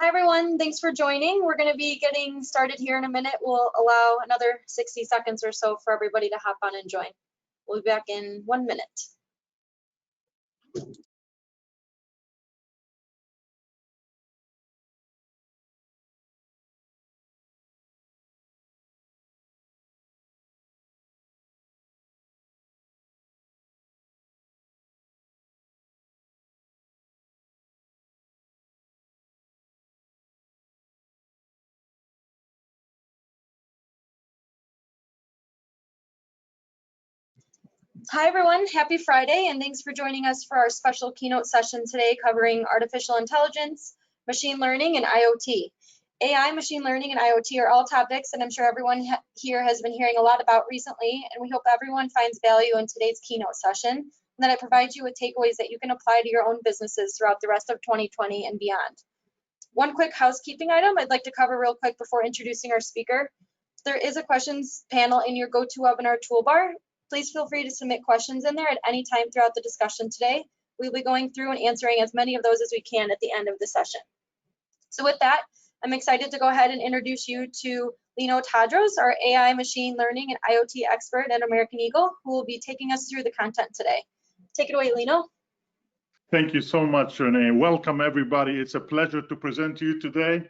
Hi everyone, thanks for joining. We're going to be getting started here in a minute. We'll allow another 60 seconds or so for everybody to hop on and join. We'll be back in 1 minute. Hi everyone, happy Friday, and thanks for joining us for our special keynote session today covering artificial intelligence, machine learning, and IoT. AI, machine learning, and IoT are all topics that I'm sure everyone here has been hearing a lot about recently, and we hope everyone finds value in today's keynote session, and that it provides you with takeaways that you can apply to your own businesses throughout the rest of 2020 and beyond. One quick housekeeping item I'd like to cover real quick before introducing our speaker. There is a questions panel in your GoToWebinar toolbar. Please feel free to submit questions in there at any time throughout the discussion today. We'll be going through and answering as many of those as we can at the end of the session. So with that, I'm excited to go ahead and introduce you to Lino Tadros, our AI, machine learning, and IoT expert at American Eagle, who will be taking us through the content today. Take it away, Lino. Thank you so much, Renee. Welcome, everybody. It's a pleasure to present to you today.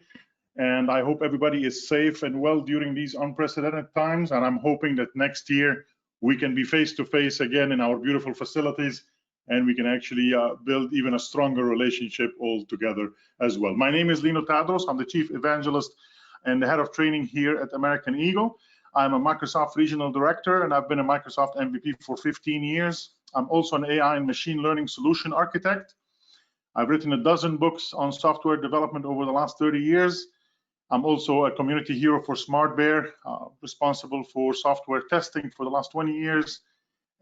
And I hope everybody is safe and well during these unprecedented times. And I'm hoping that next year we can be face-to-face again in our beautiful facilities, and we can actually build even a stronger relationship all together as well. My name is Lino Tadros. I'm the Chief Evangelist and the Head of Training here at American Eagle. I'm a Microsoft Regional Director, and I've been a Microsoft MVP for 15 years. I'm also an AI and machine learning solution architect. I've written a dozen books on software development over the last 30 years. I'm also a community hero for SmartBear, responsible for software testing for the last 20 years.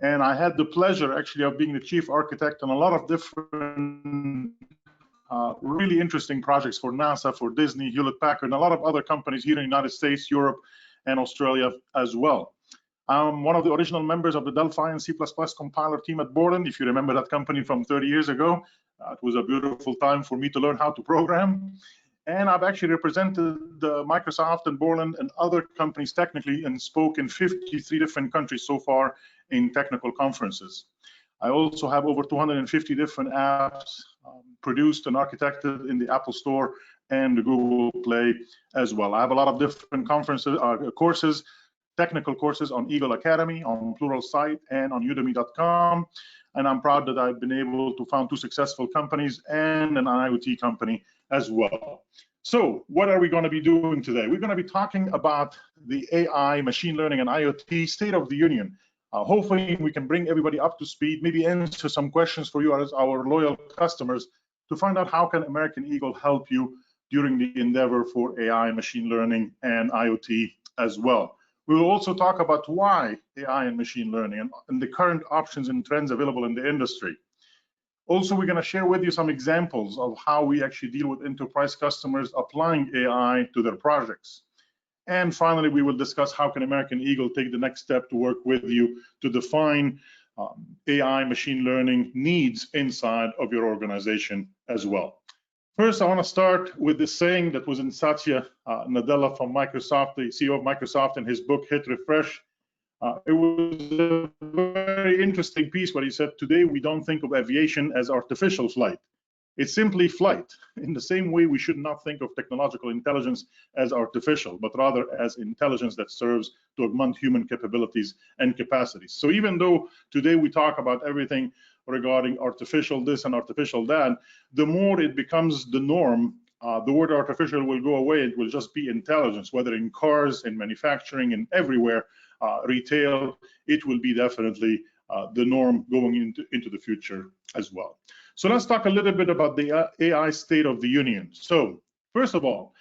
And I had the pleasure actually of being the chief architect on a lot of different really interesting projects for NASA, for Disney, Hewlett-Packard, and a lot of other companies here in the United States, Europe, and Australia as well. I'm one of the original members of the Delphi and C++ compiler team at Borland. If you remember that company from 30 years ago, it was a beautiful time for me to learn how to program. And I've actually represented Microsoft and Borland and other companies technically and spoke in 53 different countries so far in technical conferences. I also have over 250 different apps produced and architected in the Apple Store and the Google Play as well. I have a lot of different conferences, courses, technical courses on Eagle Academy, on Pluralsight, and on Udemy.com. And I'm proud that I've been able to found 2 successful companies and an IoT company as well. So what are we going to be doing today? We're going to be talking about the AI, machine learning, and IoT State of the Union. Hopefully we can bring everybody up to speed, maybe answer some questions for you as our loyal customers to find out how can American Eagle help you during the endeavor for AI, machine learning, and IoT as well. We will also talk about why AI and machine learning and the current options and trends available in the industry. Also, we're going to share with you some examples of how we actually deal with enterprise customers applying AI to their projects. And finally, we will discuss how can American Eagle take the next step to work with you to define AI machine learning needs inside of your organization as well. First, I want to start with the saying that was in Satya Nadella from Microsoft, the CEO of Microsoft, in his book, Hit Refresh. It was a very interesting piece where he said, today we don't think of aviation as artificial flight. It's simply flight. In the same way, we should not think of technological intelligence as artificial, but rather as intelligence that serves to augment human capabilities and capacities. So even though today we talk about everything regarding artificial this and artificial that, the more it becomes the norm, the word artificial will go away. It will just be intelligence, whether in cars, in manufacturing, and everywhere, retail, it will be definitely the norm going into the future as well. So let's talk a little bit about the AI State of the Union. So first of all,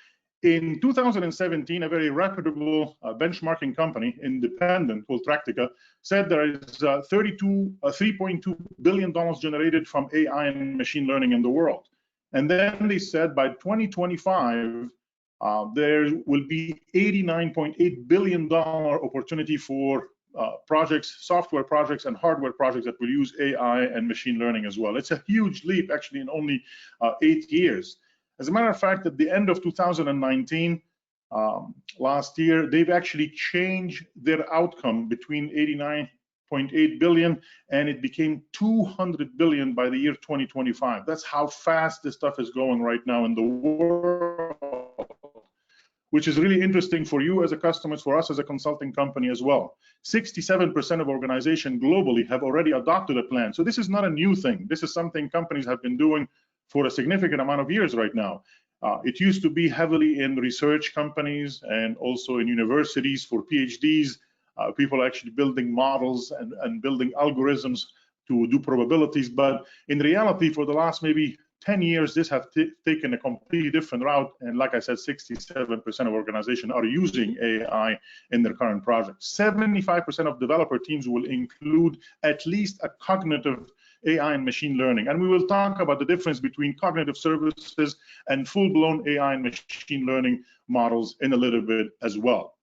in 2017, a very reputable benchmarking company, independent, called Tractica, said there is $3.2 billion generated from AI and machine learning in the world. And then they said by 2025, there will be $89.8 billion opportunity for projects, software projects, and hardware projects that will use AI and machine learning as well. It's a huge leap, actually, in only 8 years. As a matter of fact, at the end of 2019, last year, they've actually changed their outcome between 89.8 billion and it became 200 billion by the year 2025. That's how fast this stuff is going right now in the world, which is really interesting for you as a customer, for us as a consulting company as well. 67% of organizations globally have already adopted a plan. So this is not a new thing. This is something companies have been doing for a significant amount of years right now. It used to be heavily in research companies and also in universities for PhDs. People actually building models and building algorithms to do probabilities. But in reality, for the last maybe 10 years, this has taken a completely different route. And like I said, 67% of organizations are using AI in their current projects. 75% of developer teams will include at least a cognitive AI and machine learning. And we will talk about the difference between cognitive services and full-blown AI and machine learning models in a little bit as well.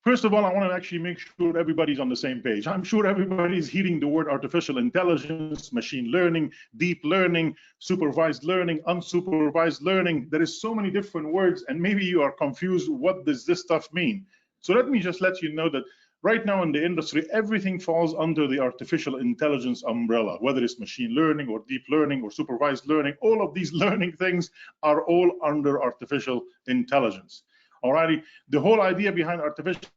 First of all, I want to actually make sure everybody's on the same page. I'm sure everybody's hearing the word artificial intelligence, machine learning, deep learning, supervised learning, unsupervised learning. There is so many different words, and maybe you are confused. What does this stuff mean? So let me just let you know that right now in the industry, everything falls under the artificial intelligence umbrella, whether it's machine learning or deep learning or supervised learning. All of these learning things are all under artificial intelligence. Alrighty, the whole idea behind artificial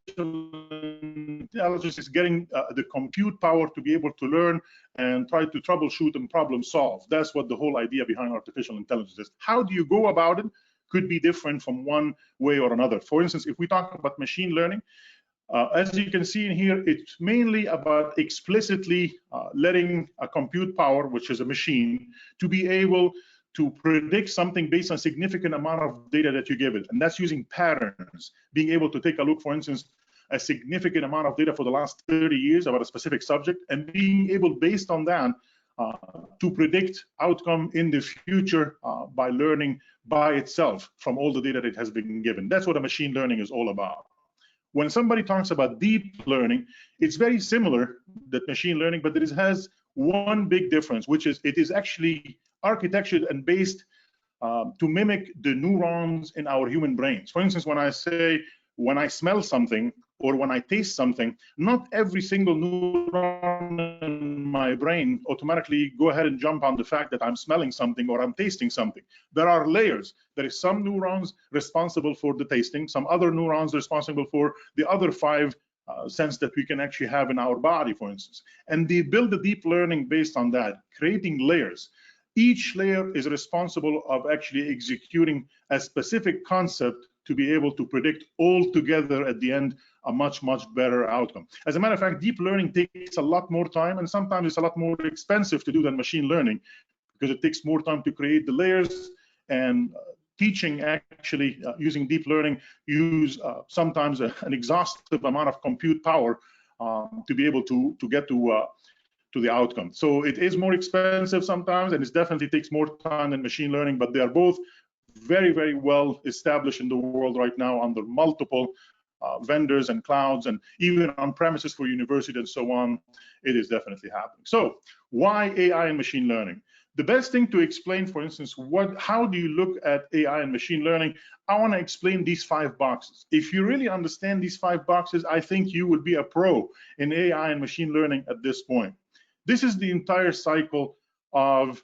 intelligence is getting the compute power to be able to learn and try to troubleshoot and problem solve. That's what the whole idea behind artificial intelligence is. How do you go about it? Could be different from one way or another. For instance, if we talk about machine learning, as you can see in here, it's mainly about explicitly letting a compute power, which is a machine, to be able to predict something based on a significant amount of data that you give it. And that's using patterns, being able to take a look, for instance, a significant amount of data for the last 30 years about a specific subject, and being able, based on that, to predict outcome in the future by learning by itself from all the data that has been given. That's what a machine learning is all about. When somebody talks about deep learning, it's very similar to machine learning, but it has one big difference, which is it is actually architectured and based to mimic the neurons in our human brains. For instance, when I smell something or when I taste something, not every single neuron in my brain automatically go ahead and jump on the fact that I'm smelling something or I'm tasting something. There are layers. There is some neurons responsible for the tasting, some other neurons responsible for the other 5 sense that we can actually have in our body, for instance. And they build the deep learning based on that, creating layers. Each layer is responsible of actually executing a specific concept to be able to predict all together at the end a much, much better outcome. As a matter of fact, deep learning takes a lot more time, and sometimes it's a lot more expensive to do than machine learning because it takes more time to create the layers, and teaching actually using deep learning use sometimes an exhaustive amount of compute power to be able to get to the outcome. So it is more expensive sometimes, and it definitely takes more time than machine learning, but they are both very, very well established in the world right now under multiple vendors and clouds, and even on premises for university and so on. It is definitely happening. So why AI and machine learning? The best thing to explain, for instance, how do you look at AI and machine learning? I want to explain these 5 boxes. If you really understand these 5 boxes, I think you would be a pro in AI and machine learning at this point. This is the entire cycle of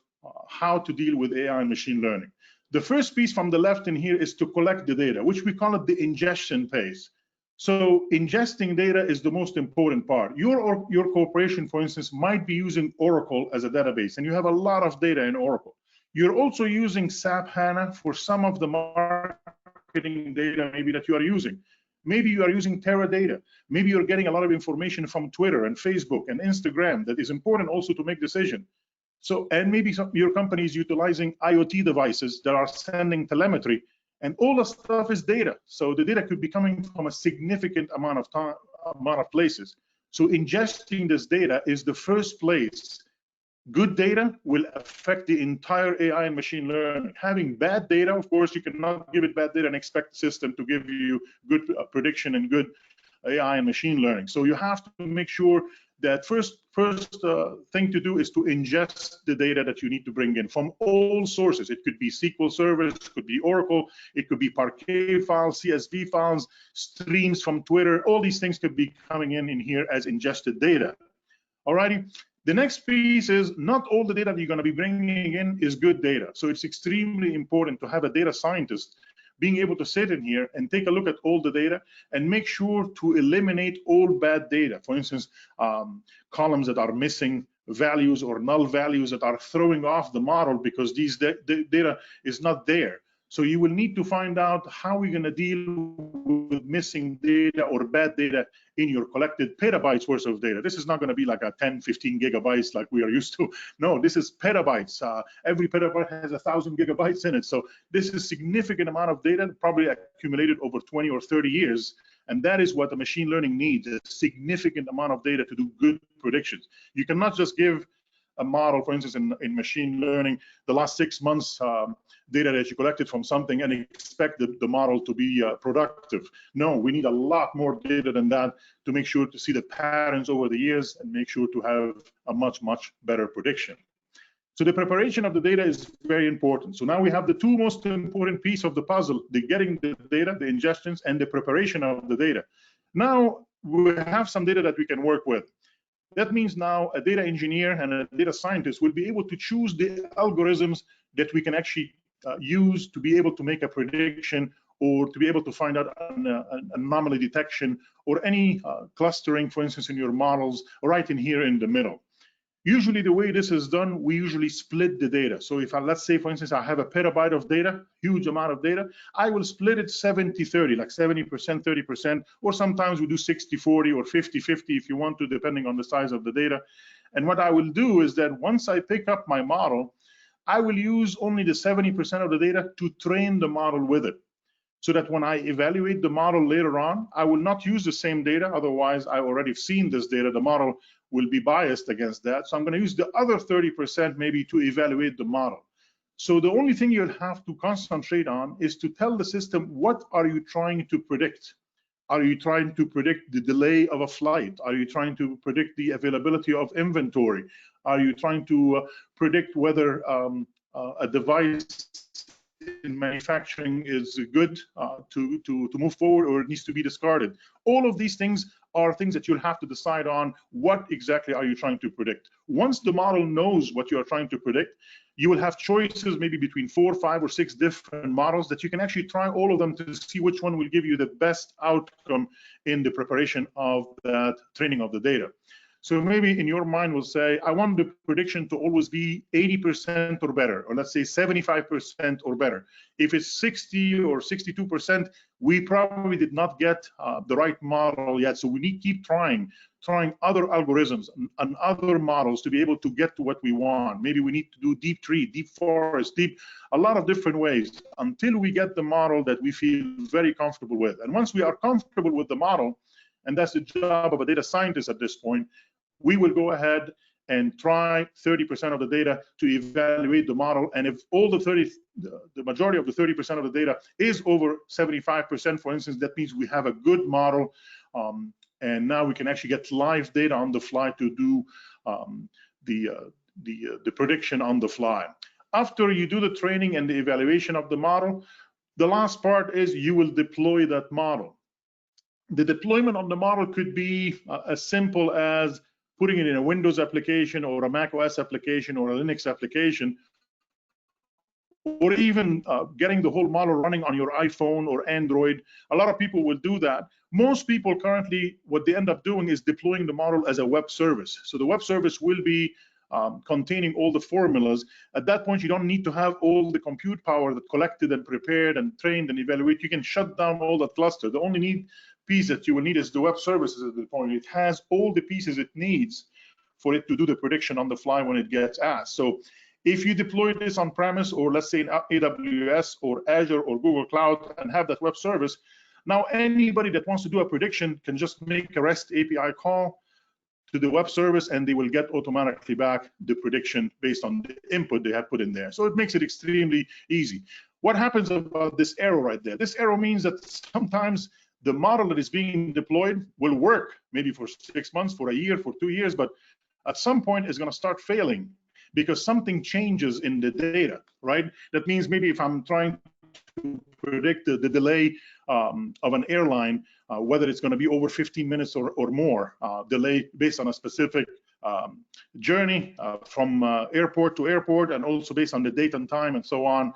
how to deal with AI and machine learning. The first piece from the left in here is to collect the data, which we call it the ingestion phase. So ingesting data is the most important part. Your corporation, for instance, might be using Oracle as a database, and you have a lot of data in Oracle. You're also using SAP HANA for some of the marketing data maybe that you are using. Maybe you are using Teradata. Maybe you're getting a lot of information from Twitter and Facebook and Instagram that is important also to make decisions. So, and maybe your company is utilizing IoT devices that are sending telemetry, and all the stuff is data. So the data could be coming from a significant amount of places. So ingesting this data is the first place. Good data will affect the entire AI and machine learning. Having bad data, of course, you cannot give it bad data and expect the system to give you good prediction and good AI and machine learning. So you have to make sure that first thing to do is to ingest the data that you need to bring in from all sources. It could be SQL servers, it could be Oracle, it could be Parquet files, CSV files, streams from Twitter. All these things could be coming in here as ingested data. Alrighty. The next piece is not all the data that you're going to be bringing in is good data. So it's extremely important to have a data scientist being able to sit in here and take a look at all the data and make sure to eliminate all bad data. For instance, columns that are missing values or null values that are throwing off the model because these data is not there. So you will need to find out how you're going to deal with missing data or bad data in your collected petabytes worth of data. This is not going to be like a 10, 15 gigabytes like we are used to. No, this is petabytes. Every petabyte has 1,000 gigabytes in it. So this is a significant amount of data, probably accumulated over 20 or 30 years. And that is what the machine learning needs, a significant amount of data to do good predictions. You cannot just give a model, for instance, in machine learning, the last 6 months data that you collected from something and expect the model to be productive. No, we need a lot more data than that to make sure to see the patterns over the years and make sure to have a much, much better prediction. So the preparation of the data is very important. So now we have the two most important pieces of the puzzle, the getting the data, the ingestions, and the preparation of the data. Now we have some data that we can work with. That means now a data engineer and a data scientist will be able to choose the algorithms that we can actually use to be able to make a prediction or to be able to find out an anomaly detection or any clustering, for instance, in your models right in here in the middle. Usually the way this is done, we usually split the data. So if let's say, for instance, I have a petabyte of data, huge amount of data, I will split it 70-30, like 70%, 30%, or sometimes we do 60-40 or 50-50 if you want to, depending on the size of the data. And what I will do is that once I pick up my model, I will use only the 70% of the data to train the model with it. So that when I evaluate the model later on, I will not use the same data. Otherwise, I've already seen this data. The model will be biased against that. So I'm going to use the other 30% maybe to evaluate the model. So the only thing you'll have to concentrate on is to tell the system, what are you trying to predict? Are you trying to predict the delay of a flight? Are you trying to predict the availability of inventory? Are you trying to predict whether a device in manufacturing is good to move forward or it needs to be discarded? All of these things are things that you'll have to decide on. What exactly are you trying to predict? Once the model knows what you are trying to predict, you will have choices maybe between 4, 5, or 6 different models that you can actually try all of them to see which one will give you the best outcome in the preparation of that training of the data. So maybe in your mind will say, I want the prediction to always be 80% or better, or let's say 75% or better. If it's 60 or 62%, we probably did not get the right model yet. So we need to keep trying other algorithms and other models to be able to get to what we want. Maybe we need to do deep tree, deep forest, a lot of different ways until we get the model that we feel very comfortable with. And once we are comfortable with the model, and that's the job of a data scientist at this point, we will go ahead and try 30% of the data to evaluate the model. And if all the majority of the 30% of the data is over 75%, for instance, that means we have a good model. And now we can actually get live data on the fly to do the prediction on the fly. After you do the training and the evaluation of the model, the last part is you will deploy that model. The deployment of the model could be as simple as putting it in a Windows application or a Mac OS application or a Linux application, or even getting the whole model running on your iPhone or Android. A lot of people will do that. Most people currently, what they end up doing is deploying the model as a web service. So the web service will be containing all the formulas. At that point, you don't need to have all the compute power that collected and prepared and trained and evaluated. You can shut down all that cluster. The only piece that you will need is the web services at the point. It has all the pieces it needs for it to do the prediction on the fly when it gets asked. So if you deploy this on premise, or let's say in AWS or Azure or Google Cloud, and have that web service, now anybody that wants to do a prediction can just make a REST API call to the web service, and they will get automatically back the prediction based on the input they have put in there. So it makes it extremely easy. What happens about this arrow right there? This arrow means that sometimes the model that is being deployed will work maybe for 6 months, for a year, for 2 years, but at some point it's going to start failing because something changes in the data, right? That means maybe if I'm trying to predict the delay of an airline, whether it's going to be over 15 minutes or more delay based on a specific journey from airport to airport, and also based on the date and time and so on.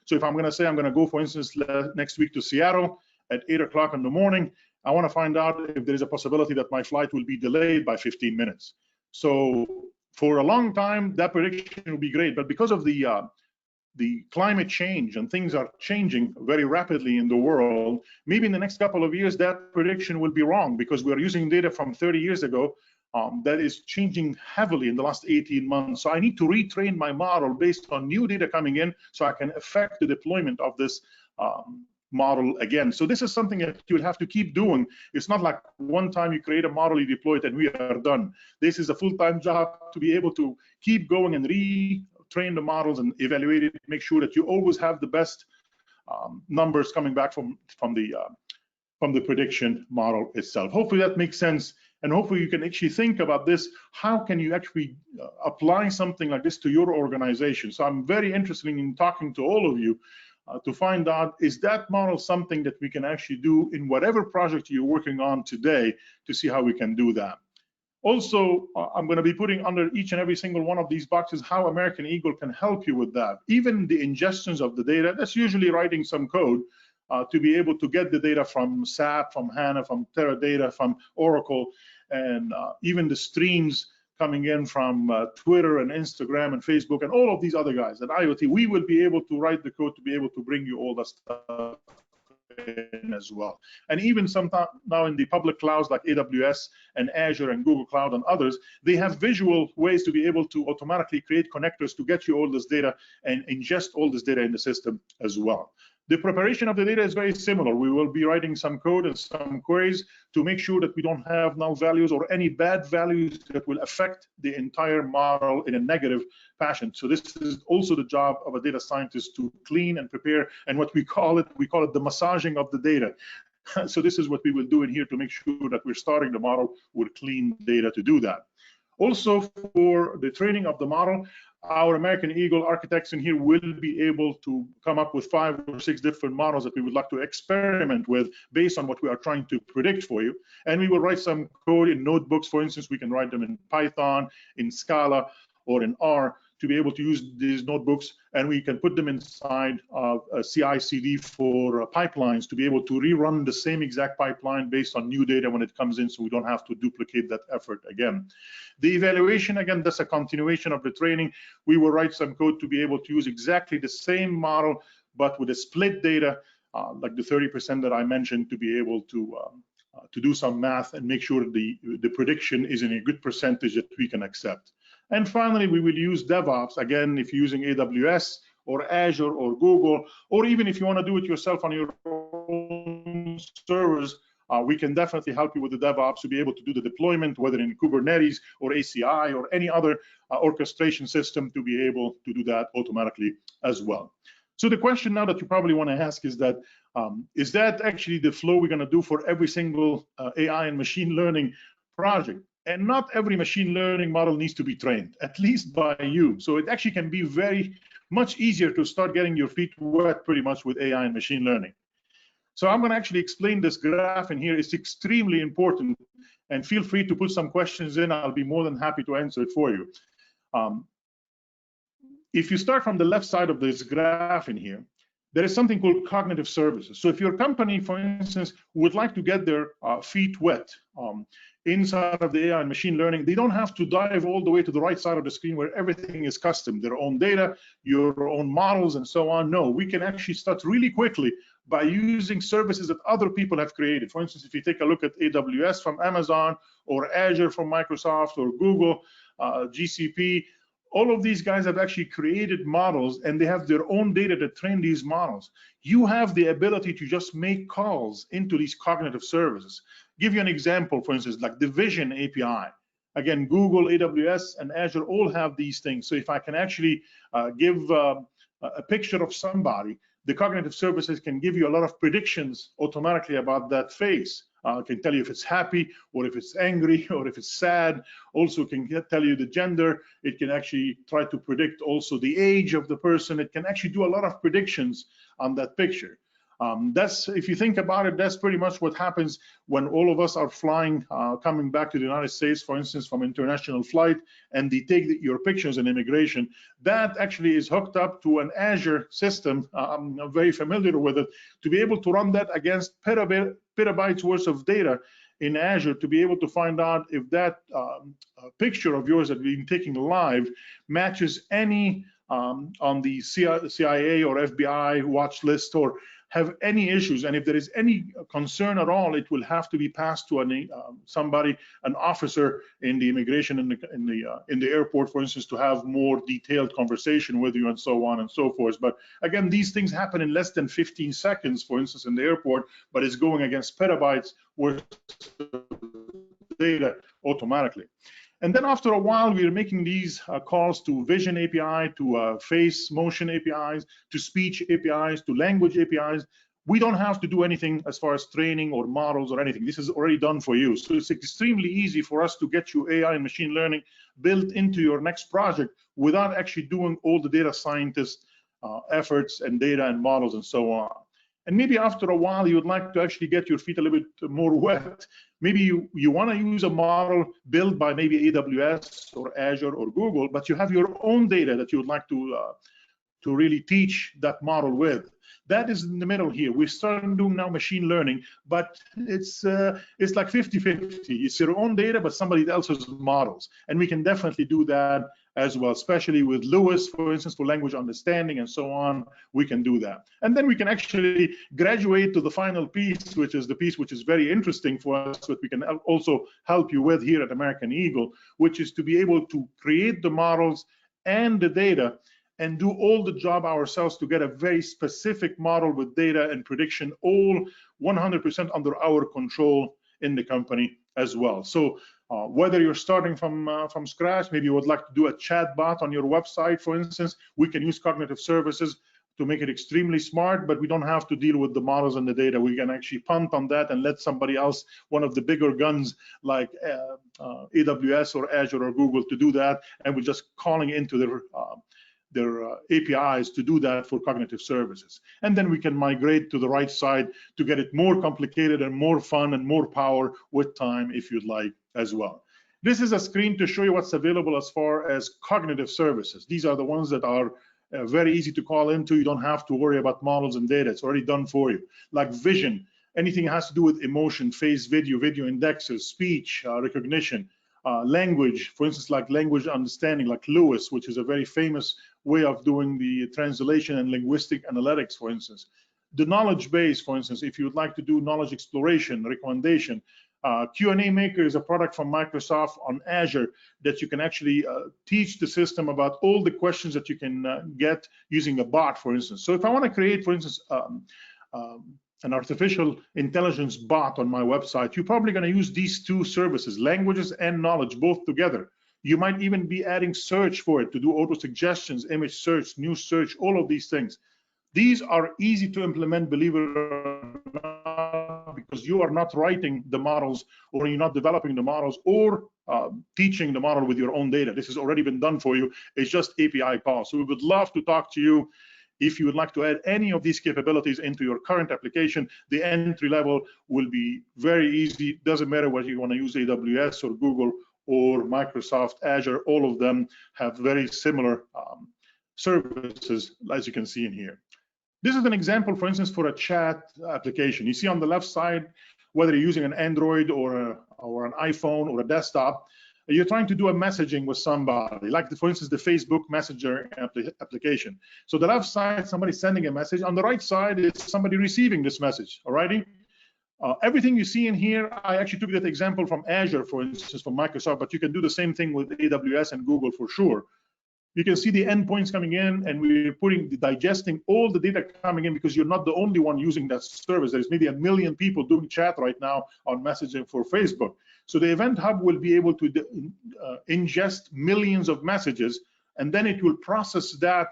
So if I'm going to say I'm going to go, for instance, next week to Seattle at 8 o'clock in the morning, I want to find out if there is a possibility that my flight will be delayed by 15 minutes. So for a long time, that prediction will be great, but because of the climate change and things are changing very rapidly in the world, maybe in the next couple of years, that prediction will be wrong because we're using data from 30 years ago that is changing heavily in the last 18 months. So I need to retrain my model based on new data coming in so I can affect the deployment of this model again. So this is something that you'll have to keep doing. It's not like one time you create a model, you deploy it, and we are done. This is a full-time job to be able to keep going and retrain the models and evaluate it, make sure that you always have the best numbers coming back from the prediction model itself. Hopefully that makes sense, and hopefully you can actually think about this. How can you actually apply something like this to your organization? So I'm very interested in talking to all of you to find out, is that model something that we can actually do in whatever project you're working on today, to see how we can do that. Also, I'm going to be putting under each and every single one of these boxes how American Eagle can help you with that. Even the ingestions of the data, that's usually writing some code to be able to get the data from SAP, from HANA, from Teradata, from Oracle, and even the streams coming in from Twitter and Instagram and Facebook and all of these other guys. And IoT, we will be able to write the code to be able to bring you all that stuff in as well. And even sometimes now in the public clouds like AWS and Azure and Google Cloud and others, they have visual ways to be able to automatically create connectors to get you all this data and ingest all this data in the system as well. The preparation of the data is very similar. We will be writing some code and some queries to make sure that we don't have null values or any bad values that will affect the entire model in a negative fashion. So this is also the job of a data scientist, to clean and prepare, and what we call it the massaging of the data. So this is what we will do in here to make sure that we're starting the model with clean data to do that. Also, for the training of the model, our American Eagle architects in here will be able to come up with 5 or 6 different models that we would like to experiment with based on what we are trying to predict for you. And we will write some code in notebooks. For instance, we can write them in Python, in Scala, or in R to be able to use these notebooks, and we can put them inside of a CI/CD for pipelines to be able to rerun the same exact pipeline based on new data when it comes in, so we don't have to duplicate that effort again. The evaluation, again, that's a continuation of the training. We will write some code to be able to use exactly the same model, but with a split data, like the 30% that I mentioned, to be able to do some math and make sure the prediction is in a good percentage that we can accept. And finally, we will use DevOps. Again, if you're using AWS or Azure or Google, or even if you want to do it yourself on your own servers, we can definitely help you with the DevOps to be able to do the deployment, whether in Kubernetes or ACI or any other orchestration system, to be able to do that automatically as well. So the question now that you probably want to ask is that actually the flow we're going to do for every single AI and machine learning project? And not every machine learning model needs to be trained, at least by you. So it actually can be very much easier to start getting your feet wet pretty much with AI and machine learning. So I'm going to actually explain this graph in here. It's extremely important, and feel free to put some questions in. I'll be more than happy to answer it for you. If you start from the left side of this graph in here, there is something called cognitive services. So if your company, for instance, would like to get their feet wet inside of the AI and machine learning, they don't have to dive all the way to the right side of the screen where everything is custom, their own data, your own models, and so on. No, we can actually start really quickly by using services that other people have created. For instance, if you take a look at AWS from Amazon, or Azure from Microsoft, or Google, GCP, all of these guys have actually created models, and they have their own data to train these models. You have the ability to just make calls into these cognitive services. Give you an example, for instance, like the Vision API. Again, Google, AWS, and Azure all have these things. So if I can actually give a picture of somebody, the cognitive services can give you a lot of predictions automatically about that face. Can tell you if it's happy or if it's angry or if it's sad. Also can tell you the gender. It can actually try to predict also the age of the person. It can actually do a lot of predictions on that picture. That's, if you think about it, that's pretty much what happens when all of us are flying, coming back to the United States, for instance, from international flight, and they take your pictures in immigration. That actually is hooked up to an Azure system. I'm very familiar with it, to be able to run that against petabytes worth of data in Azure, to be able to find out if that picture of yours that we've been taking live matches any on the CIA or FBI watch list, or have any issues. And if there is any concern at all, it will have to be passed to somebody, an officer in the immigration in the airport, for instance, to have more detailed conversation with you, and so on and so forth. But again, these things happen in less than 15 seconds, for instance, in the airport, but it's going against petabytes worth of data automatically. And then after a while, we are making these calls to vision API, to face motion APIs, to speech APIs, to language APIs. We don't have to do anything as far as training or models or anything. This is already done for you. So it's extremely easy for us to get you AI and machine learning built into your next project without actually doing all the data scientist efforts and data and models and so on. And maybe after a while, you would like to actually get your feet a little bit more wet. Maybe you want to use a model built by maybe AWS or Azure or Google, but you have your own data that you would like to really teach that model with. That is in the middle here. We're starting doing now machine learning, but it's like 50-50. It's your own data, but somebody else's models. And we can definitely do that as well, especially with Lewis, for instance, for language understanding and so on. We can do that. And then we can actually graduate to the final piece, which is the piece which is very interesting for us, that we can also help you with here at American Eagle, which is to be able to create the models and the data and do all the job ourselves to get a very specific model with data and prediction, all 100% under our control in the company as well. So whether you're starting from scratch, maybe you would like to do a chat bot on your website, for instance, we can use cognitive services to make it extremely smart, but we don't have to deal with the models and the data. We can actually punt on that and let somebody else, one of the bigger guns like AWS or Azure or Google, to do that, and we're just calling into their APIs to do that for cognitive services. And then we can migrate to the right side to get it more complicated and more fun and more power with time, if you'd like as well. This is a screen to show you what's available as far as cognitive services. These are the ones that are very easy to call into. You don't have to worry about models and data. It's already done for you. Like vision, anything that has to do with emotion, face, video indexes, speech recognition, language, for instance, like language understanding, like Lewis, which is a very famous way of doing the translation and linguistic analytics, for instance. The knowledge base, for instance, if you would like to do knowledge exploration, recommendation. Q&A Maker is a product from Microsoft on Azure that you can actually teach the system about all the questions that you can get using a bot, for instance. So if I want to create, for instance, an artificial intelligence bot on my website, you're probably going to use these two services, languages and knowledge, both together. You might even be adding search for it to do auto suggestions, image search, news search, all of these things. These are easy to implement, believe it or not, because you are not writing the models, or you're not developing the models, or teaching the model with your own data. This has already been done for you. It's just API calls. So we would love to talk to you. If you would like to add any of these capabilities into your current application, the entry level will be very easy. Doesn't matter whether you want to use AWS or Google or Microsoft Azure. All of them have very similar services, as you can see in here. This is an example, for instance, for a chat application. You see on the left side, whether you're using an Android or an iPhone or a desktop, you're trying to do a messaging with somebody, like, for instance, the Facebook Messenger application. So the left side, somebody's sending a message. On the right side is somebody receiving this message, alrighty? Everything you see in here, I actually took that example from Azure, for instance, from Microsoft, but you can do the same thing with AWS and Google for sure. You can see the endpoints coming in, and we're digesting all the data coming in, because you're not the only one using that service. There's maybe 1 million people doing chat right now on messaging for Facebook. So the Event Hub will be able to ingest millions of messages, and then it will process that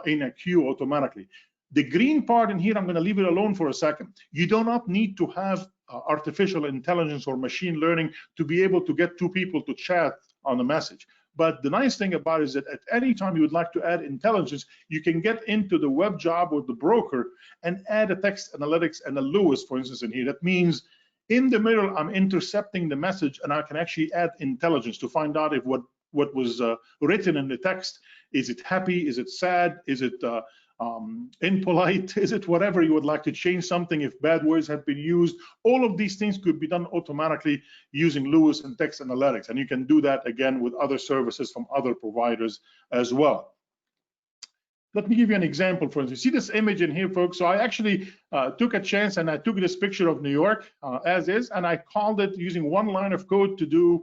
in a queue automatically. The green part in here, I'm going to leave it alone for a second. You do not need to have artificial intelligence or machine learning to be able to get two people to chat on a message. But the nice thing about it is that at any time you would like to add intelligence, you can get into the web job or the broker and add a text analytics and a Lewis, for instance, in here. That means in the middle, I'm intercepting the message, and I can actually add intelligence to find out if what was written in the text, is it happy, is it sad, is it impolite, is it whatever you would like to change something if bad words have been used. All of these things could be done automatically using Lewis and text analytics, and you can do that again with other services from other providers as well. Let me give you an example. For instance, see this image in here, folks? So I actually took a chance and I took this picture of New York as is, and I called it using one line of code to do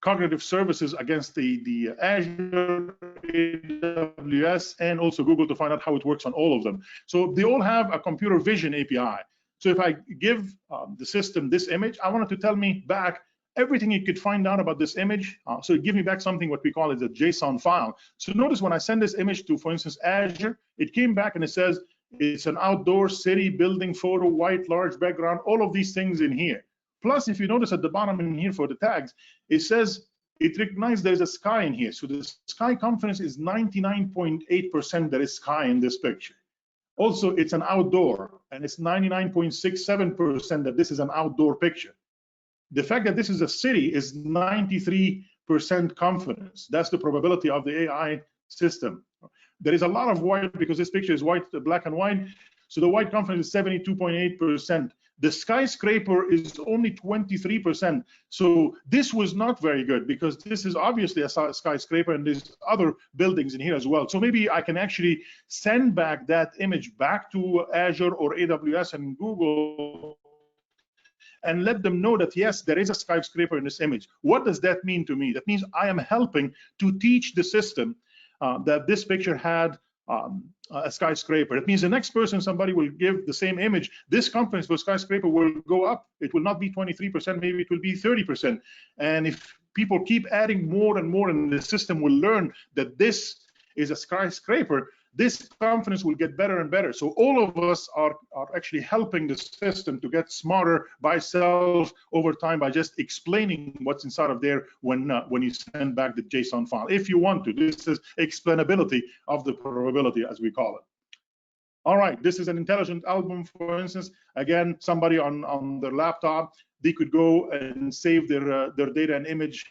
cognitive services against the Azure, AWS, and also Google to find out how it works on all of them. So they all have a computer vision API. So if I give the system this image, I wanted to tell me back everything it could find out about this image. So it gives me back something what we call is a JSON file. So notice when I send this image to, for instance, Azure, it came back and it says it's an outdoor city building photo, white, large background, all of these things in here. Plus, if you notice at the bottom in here for the tags, it says it recognizes there's a sky in here. So the sky confidence is 99.8% there is sky in this picture. Also, it's an outdoor, and it's 99.67% that this is an outdoor picture. The fact that this is a city is 93% confidence. That's the probability of the AI system. There is a lot of white because this picture is white, black and white. So the white confidence is 72.8%. The skyscraper is only 23%. So this was not very good because this is obviously a skyscraper and there's other buildings in here as well. So maybe I can actually send back that image back to Azure or AWS and Google and let them know that, yes, there is a skyscraper in this image. What does that mean to me? That means I am helping to teach the system that this picture had a skyscraper. It means the next person somebody will give the same image, this confidence for skyscraper will go up. It will not be 23%, maybe it will be 30%. And if people keep adding more and more, and the system will learn that this is a skyscraper, this confidence will get better and better. So all of us are actually helping the system to get smarter by itself over time by just explaining what's inside of there when you send back the JSON file. If you want to, this is explainability of the probability, as we call it. All right, this is an intelligent album, for instance. Again, somebody on their laptop, they could go and save their data and image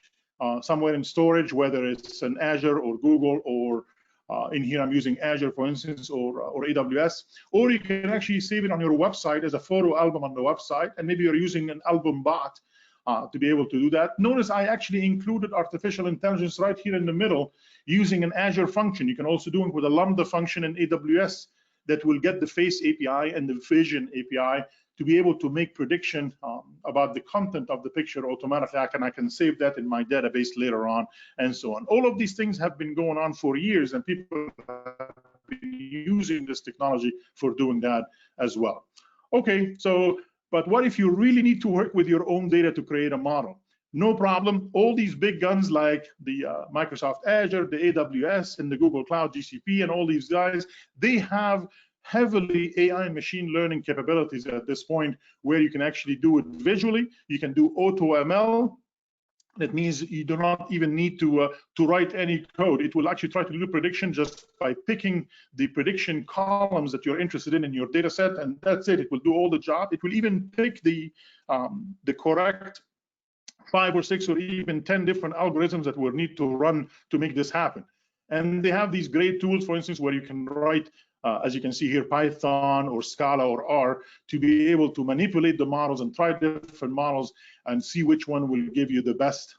somewhere in storage, whether it's in Azure or Google or in here I'm using Azure, for instance, or AWS, or you can actually save it on your website as a photo album on the website, and maybe you're using an album bot to be able to do that. Notice I actually included artificial intelligence right here in the middle using an Azure function. You can also do it with a Lambda function in AWS that will get the face API and the vision API to be able to make prediction about the content of the picture automatically. I can save that in my database later on, and so on. All of these things have been going on for years, and people have been using this technology for doing that as well. Okay, so, but what if you really need to work with your own data to create a model? No problem. All these big guns like the Microsoft Azure, the AWS, and the Google Cloud, GCP, and all these guys, they have heavily AI and machine learning capabilities at this point where you can actually do it visually. You can do AutoML. That means you do not even need to write any code. It will actually try to do prediction just by picking the prediction columns that you're interested in your data set, and that's it. It will do all the job. It will even pick the correct 5 or 6 or even 10 different algorithms that will need to run to make this happen. And they have these great tools, for instance, where you can write, as you can see here, Python or Scala or R to be able to manipulate the models and try different models and see which one will give you the best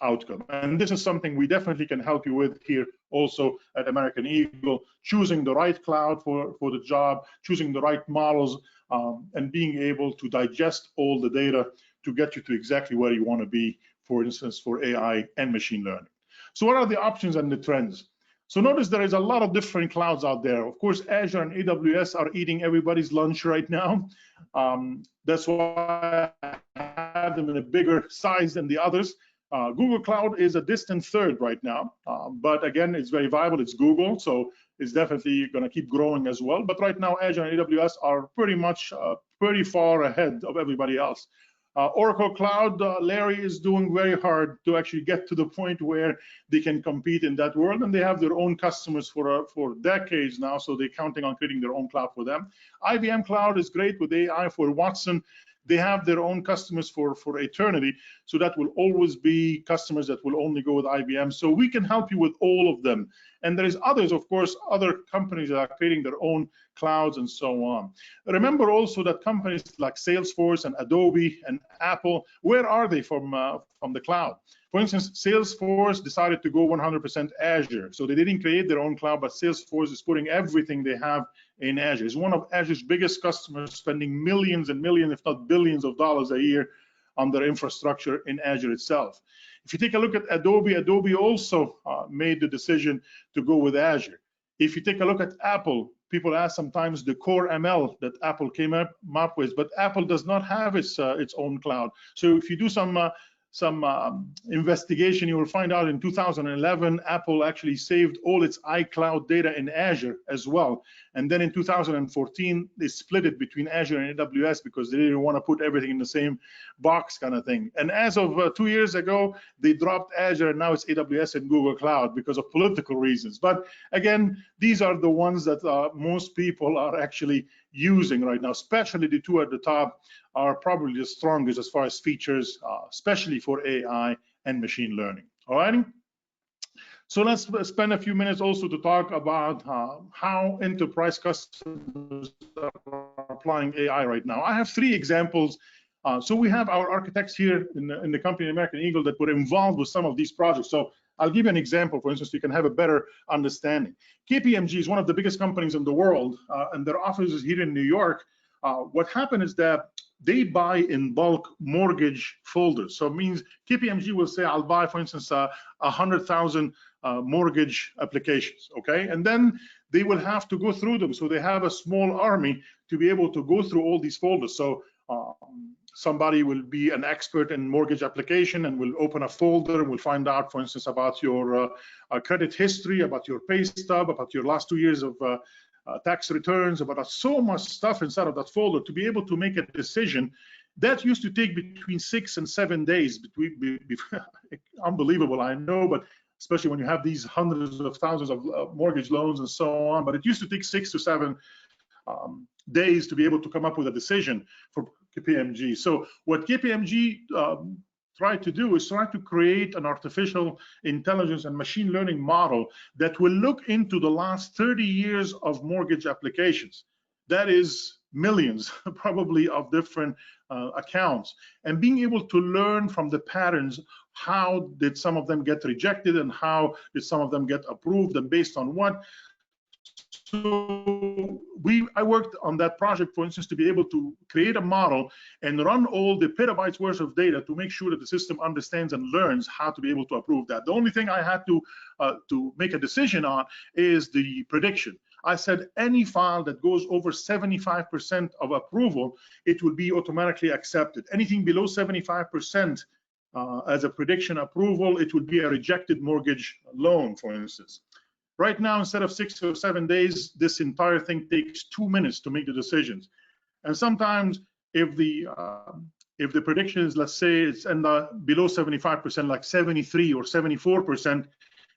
outcome. And this is something we definitely can help you with here also at American Eagle, choosing the right cloud for the job, choosing the right models, and being able to digest all the data to get you to exactly where you want to be, for instance, for AI and machine learning. So what are the options and the trends? So notice there is a lot of different clouds out there. Of course, Azure and AWS are eating everybody's lunch right now. That's why I have them in a bigger size than the others. Google Cloud is a distant third right now, but again, it's very viable. It's Google, so it's definitely going to keep growing as well. But right now, Azure and AWS are pretty much pretty far ahead of everybody else. Oracle Cloud, Larry is doing very hard to actually get to the point where they can compete in that world, and they have their own customers for decades now, so they're counting on creating their own cloud for them. IBM Cloud is great with AI for Watson. They have their own customers for eternity, so that will always be customers that will only go with IBM. So we can help you with all of them. And there is others, of course, other companies that are creating their own clouds and so on. Remember also that companies like Salesforce and Adobe and Apple, where are they from the cloud? For instance, Salesforce decided to go 100% Azure. So they didn't create their own cloud, but Salesforce is putting everything they have in Azure. It's one of Azure's biggest customers, spending millions and millions, if not billions of dollars a year on their infrastructure in Azure itself. If you take a look at Adobe, Adobe also made the decision to go with Azure. If you take a look at Apple, people ask sometimes the core ML that Apple came up with, but Apple does not have its own cloud. So if you do some investigation, you will find out in 2011, Apple actually saved all its iCloud data in Azure as well. And then in 2014, they split it between Azure and AWS because they didn't want to put everything in the same box kind of thing. And as of 2 years ago, they dropped Azure, and now it's AWS and Google Cloud because of political reasons. But again, these are the ones that most people are actually using right now, especially the two at the top are probably the strongest as far as features, especially for AI and machine learning. All right. So let's spend a few minutes also to talk about how enterprise customers are applying AI right now. I have 3 examples. So we have our architects here in the company American Eagle that were involved with some of these projects. So I'll give you an example, for instance, so you can have a better understanding. KPMG is one of the biggest companies in the world, and their office is here in New York. What happened is that they buy in bulk mortgage folders. So it means KPMG will say, I'll buy, for instance, 100,000 mortgage applications, okay? And then they will have to go through them. So they have a small army to be able to go through all these folders. So somebody will be an expert in mortgage application and will open a folder and will find out, for instance, about your credit history, about your pay stub, about your last 2 years of tax returns, about so much stuff inside of that folder to be able to make a decision. That used to take between 6 and 7 days. Unbelievable, I know, but especially when you have these hundreds of thousands of mortgage loans and so on. But it used to take 6 to 7 days to be able to come up with a decision for KPMG. So what KPMG tried to do is try to create an artificial intelligence and machine learning model that will look into the last 30 years of mortgage applications. That is millions, probably, of different accounts, and being able to learn from the patterns. How did some of them get rejected, and how did some of them get approved, and based on what? So I worked on that project, for instance, to be able to create a model and run all the petabytes worth of data to make sure that the system understands and learns how to be able to approve that. The only thing I had to make a decision on is the prediction. I said any file that goes over 75% of approval, it will be automatically accepted. Anything below 75% as a prediction approval, it would be a rejected mortgage loan, for instance. Right now, instead of 6 or 7 days, this entire thing takes 2 minutes to make the decisions. And sometimes, if the prediction is, let's say, it's below 75%, like 73 or 74%,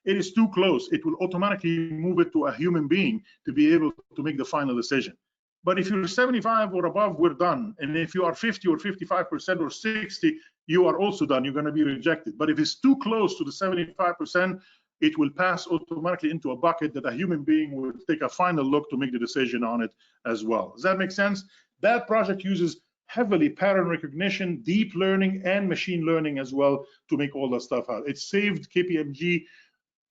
it is too close. It will automatically move it to a human being to be able to make the final decision. But if you're 75 or above, we're done. And if you are 50 or 55% or 60, you are also done. You're going to be rejected. But if it's too close to the 75%, it will pass automatically into a bucket that a human being will take a final look to make the decision on it as well. Does that make sense? That project uses heavily pattern recognition, deep learning, and machine learning as well to make all that stuff out. It saved KPMG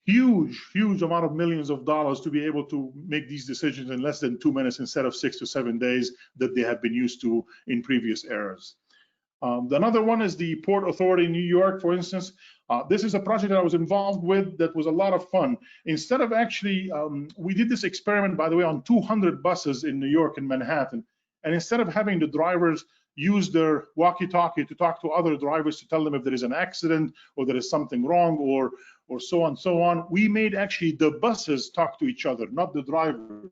huge amount of millions of dollars to be able to make these decisions in less than 2 minutes instead of 6 to 7 days that they have been used to in previous eras. Another one is the Port Authority in New York, for instance. This is a project that I was involved with that was a lot of fun. Instead of actually, we did this experiment, by the way, on 200 buses in New York and Manhattan. And instead of having the drivers use their walkie-talkie to talk to other drivers to tell them if there is an accident or there is something wrong or so on and so on. We made actually the buses talk to each other, not the drivers.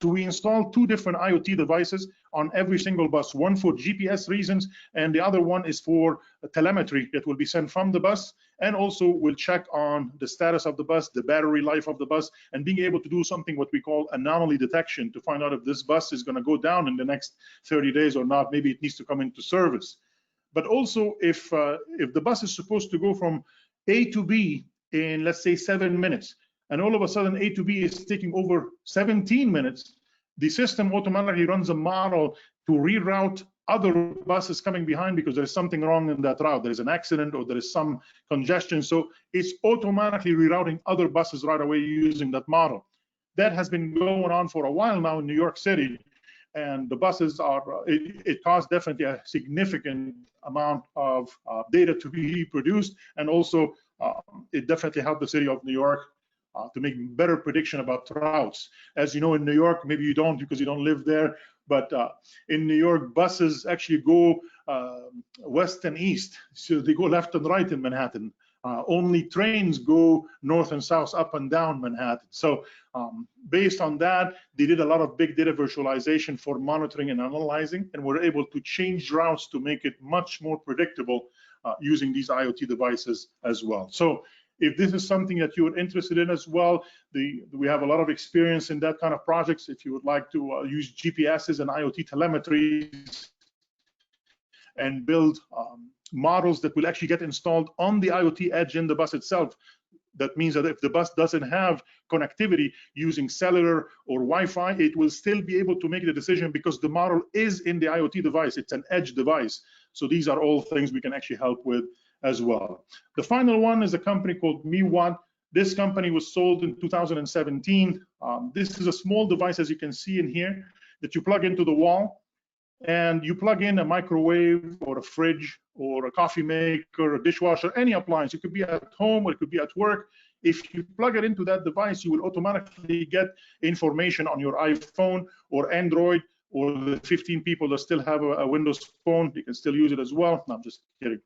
So we installed 2 different IoT devices on every single bus, one for GPS reasons, and the other one is for telemetry that will be sent from the bus, and also will check on the status of the bus, the battery life of the bus, and being able to do something what we call anomaly detection to find out if this bus is going to go down in the next 30 days or not. Maybe it needs to come into service. But also if the bus is supposed to go from A to B in, let's say, 7 minutes, and all of a sudden A to B is taking over 17 minutes, the system automatically runs a model to reroute other buses coming behind because there's something wrong in that route. There's an accident or there is some congestion. So it's automatically rerouting other buses right away using that model. That has been going on for a while now in New York City. And the buses are, it costs definitely a significant amount of data to be produced. And also, it definitely helped the city of New York to make better prediction about routes. As you know, in New York, maybe you don't because you don't live there, but in New York, buses actually go west and east. So they go left and right in Manhattan. Only trains go north and south, up and down Manhattan. So based on that, they did a lot of big data virtualization for monitoring and analyzing, and were able to change routes to make it much more predictable using these IoT devices as well. So if this is something that you're interested in as well, we have a lot of experience in that kind of projects. If you would like to use GPSs and IoT telemetry and build models that will actually get installed on the IoT edge in the bus itself, that means that if the bus doesn't have connectivity using cellular or Wi-Fi, it will still be able to make the decision because the model is in the IoT device. It's an edge device. So these are all things we can actually help with as well. The final one is a company called MeOne. This company was sold in 2017. This is a small device, as you can see in here, that you plug into the wall, and you plug in a microwave or a fridge or a coffee maker, a dishwasher, any appliance. It could be at home or it could be at work. If you plug it into that device, you will automatically get information on your iPhone or Android, or the 15 people that still have a Windows phone, you can still use it as well. No, I'm just kidding.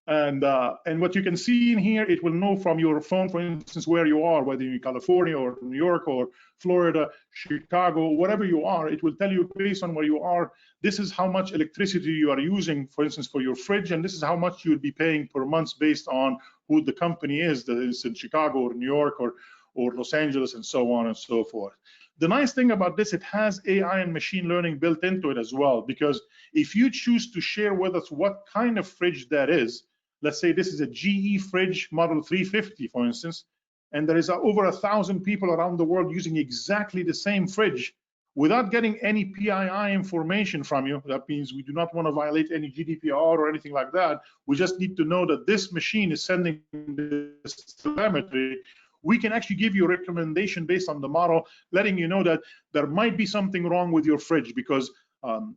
And what you can see in here, it will know from your phone, for instance, where you are, whether you're in California or New York or Florida, Chicago, wherever you are. It will tell you based on where you are, this is how much electricity you are using, for instance, for your fridge, and this is how much you would be paying per month based on who the company is that is in Chicago or New York or Los Angeles and so on and so forth. The nice thing about this, it has AI and machine learning built into it as well, because if you choose to share with us what kind of fridge that is, let's say this is a GE fridge model 350, for instance, and there is over 1,000 people around the world using exactly the same fridge without getting any PII information from you. That means we do not want to violate any GDPR or anything like that. We just need to know that this machine is sending this telemetry. We can actually give you a recommendation based on the model, letting you know that there might be something wrong with your fridge because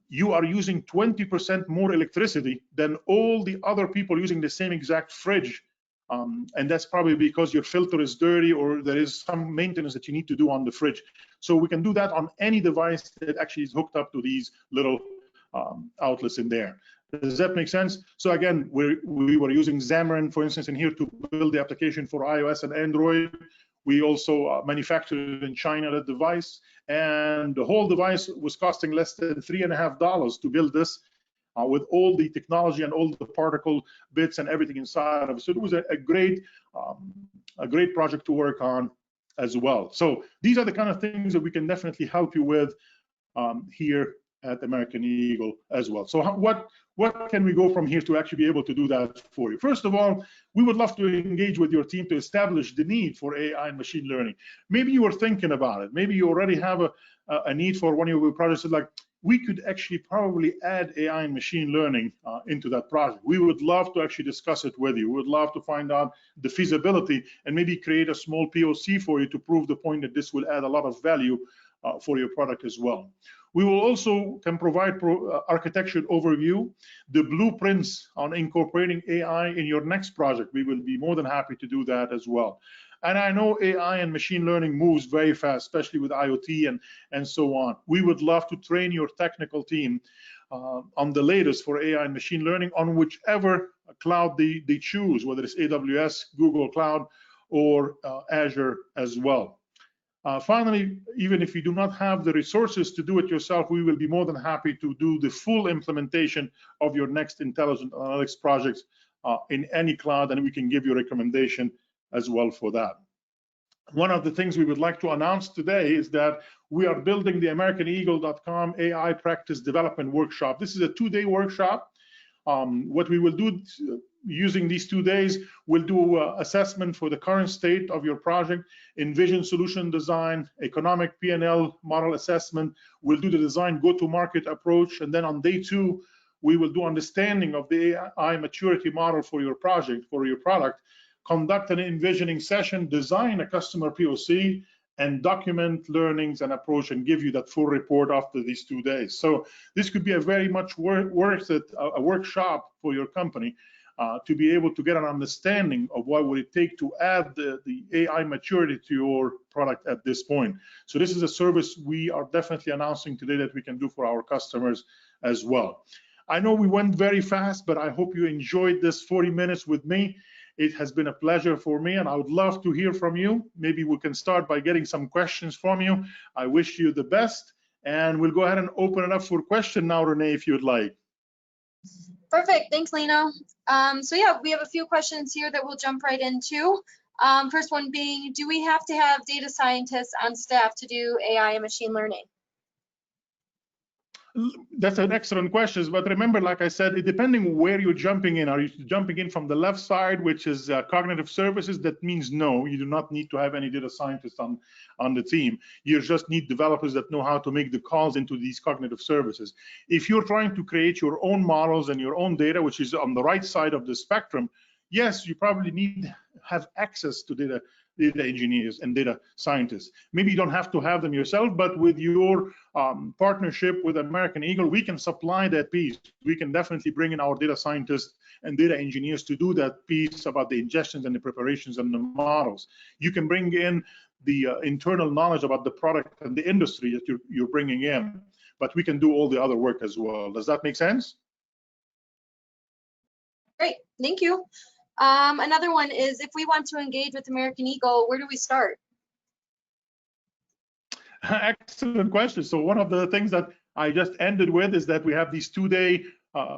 you are using 20% more electricity than all the other people using the same exact fridge. And that's probably because your filter is dirty or there is some maintenance that you need to do on the fridge. So we can do that on any device that actually is hooked up to these little outlets in there. Does that make sense? So again, we were using Xamarin, for instance, in here to build the application for iOS and Android. We also manufactured in China the device, and the whole device was costing less than $3.50 to build this with all the technology and all the particle bits and everything inside of it. So it was a great project to work on as well. So these are the kind of things that we can definitely help you with here at American Eagle as well. So what can we go from here to actually be able to do that for you? First of all, we would love to engage with your team to establish the need for AI and machine learning. Maybe you were thinking about it. Maybe you already have a need for one of your projects. Like, we could actually probably add AI and machine learning into that project. We would love to actually discuss it with you. We would love to find out the feasibility and maybe create a small POC for you to prove the point that this will add a lot of value for your product as well. We will also can provide architecture overview, the blueprints on incorporating AI in your next project. We will be more than happy to do that as well. And I know AI and machine learning moves very fast, especially with IoT and so on. We would love to train your technical team on the latest for AI and machine learning on whichever cloud they choose, whether it's AWS, Google Cloud, or Azure as well. Finally, even if you do not have the resources to do it yourself, we will be more than happy to do the full implementation of your next intelligent analytics project in any cloud, and we can give you a recommendation as well for that. One of the things we would like to announce today is that we are building the Americaneagle.com AI Practice Development Workshop. This is a 2-day workshop. What we will do using these 2 days, we'll do assessment for the current state of your project, envision solution design, economic P&L model assessment. We'll do the design go-to-market approach, and then on day 2, we will do understanding of the AI maturity model for your project, for your product, conduct an envisioning session, design a customer POC, and document learnings and approach and give you that full report after these 2 days. So this could be a very much worth it, a workshop for your company to be able to get an understanding of what would it take to add the AI maturity to your product at this point. So this is a service we are definitely announcing today that we can do for our customers as well. I know we went very fast, but I hope you enjoyed this 40 minutes with me. It has been a pleasure for me, and I would love to hear from you. Maybe we can start by getting some questions from you. I wish you the best, and we'll go ahead and open it up for question now, Renee, if you'd like. Perfect, thanks, Lino. So yeah, we have a few questions here that we'll jump right into. First one being, do we have to have data scientists on staff to do AI and machine learning? That's an excellent question, but remember, like I said, depending where you're jumping in, are you jumping in from the left side, which is cognitive services? That means no, you do not need to have any data scientists on the team. You just need developers that know how to make the calls into these cognitive services. If you're trying to create your own models and your own data, which is on the right side of the spectrum, yes, you probably need to have access to data engineers and data scientists. Maybe you don't have to have them yourself, but with your partnership with American Eagle, we can supply that piece. We can definitely bring in our data scientists and data engineers to do that piece about the ingestions and the preparations and the models. You can bring in the internal knowledge about the product and the industry that you're bringing in, but we can do all the other work as well. Does that make sense? Great, thank you. Another one is, if we want to engage with American Eagle, where do we start? Excellent question. So one of the things that I just ended with is that we have these 2-day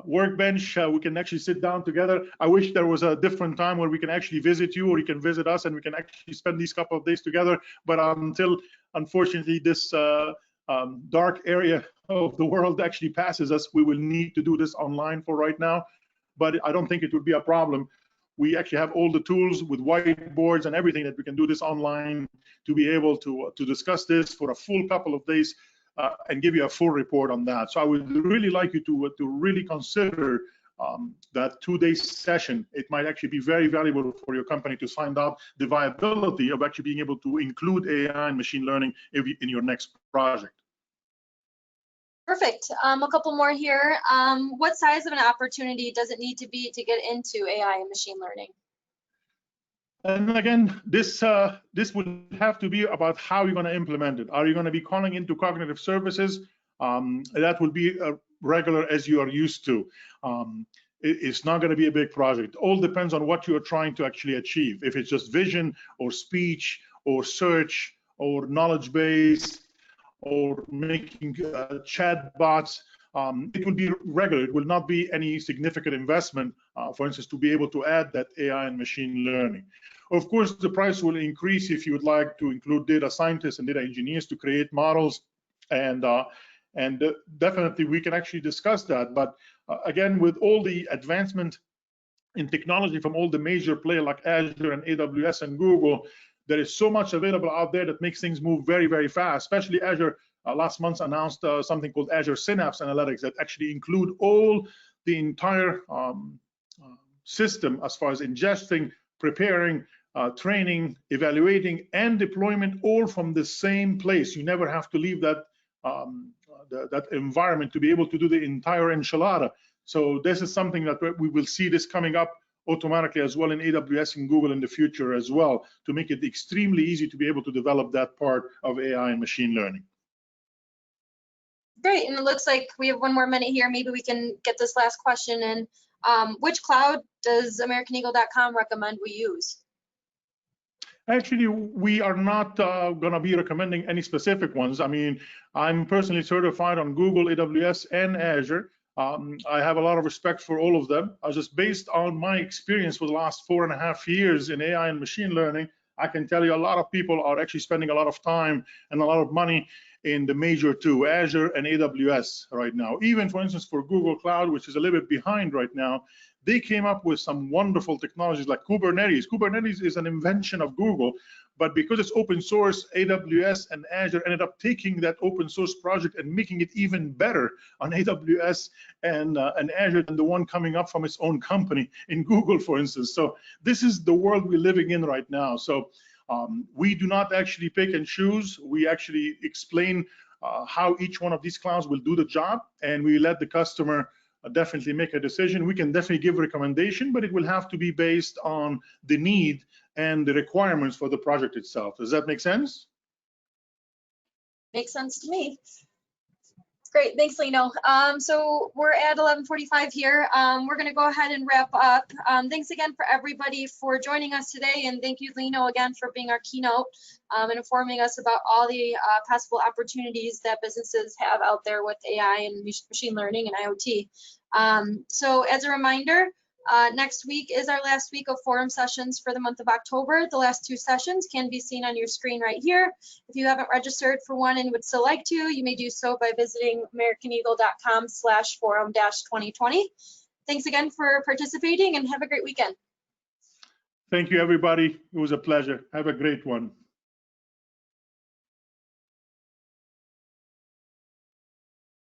workbench. We can actually sit down together. I wish there was a different time where we can actually visit you, or you can visit us, and we can actually spend these couple of days together. But until, unfortunately, this dark area of the world actually passes us, we will need to do this online for right now. But I don't think it would be a problem. We actually have all the tools with whiteboards and everything that we can do this online to be able to discuss this for a full couple of days and give you a full report on that. So I would really like you to really consider that 2-day session. It might actually be very valuable for your company to find out the viability of actually being able to include AI and machine learning in your next project. Perfect. A couple more here. What size of an opportunity does it need to be to get into AI and machine learning? And again, this would have to be about how you're going to implement it. Are you going to be calling into cognitive services? That will be regular as you are used to. It's not going to be a big project. All depends on what you are trying to actually achieve. If it's just vision or speech or search or knowledge base, or making chat bots, it will be regular. It will not be any significant investment, for instance, to be able to add that AI and machine learning. Of course, the price will increase if you would like to include data scientists and data engineers to create models, and definitely we can actually discuss that. But again, with all the advancement in technology from all the major players like Azure and AWS and Google, there is so much available out there that makes things move very, very fast. Especially Azure last month announced something called Azure Synapse Analytics that actually include all the entire system as far as ingesting, preparing, training, evaluating, and deployment, all from the same place. You never have to leave that that environment to be able to do the entire enchilada. So this is something that we will see this coming up automatically as well in AWS and Google in the future as well, to make it extremely easy to be able to develop that part of AI and machine learning. Great, and it looks like we have one more minute here. Maybe we can get this last question in. Which cloud does Americaneagle.com recommend we use? Actually, we are not going to be recommending any specific ones. I mean, I'm personally certified on Google, AWS, and Azure. I have a lot of respect for all of them. Just based on my experience for the last 4.5 years in AI and machine learning, I can tell you a lot of people are actually spending a lot of time and a lot of money in the major two, Azure and AWS right now. Even, for instance, for Google Cloud, which is a little bit behind right now, they came up with some wonderful technologies like Kubernetes. Kubernetes is an invention of Google, but because it's open source, AWS and Azure ended up taking that open source project and making it even better on AWS and Azure than the one coming up from its own company in Google, for instance. So this is the world we're living in right now. So we do not actually pick and choose. We actually explain how each one of these clouds will do the job, and we let the customer definitely make a decision. We can definitely give a recommendation, but it will have to be based on the need and the requirements for the project itself. Does that make sense? Makes sense to me. Great, thanks, Lino. So we're at 11:45 here. We're going to go ahead and wrap up. Thanks again for everybody for joining us today, and thank you, Lino, again for being our keynote and informing us about all the possible opportunities that businesses have out there with AI and machine learning and IoT. So as a reminder, next week is our last week of forum sessions for the month of October. The last 2 sessions can be seen on your screen right here. If you haven't registered for one and would still like to, you may do so by visiting Americaneagle.com/forum-2020. Thanks again for participating, and have a great weekend. Thank you, everybody. It was a pleasure. Have a great one.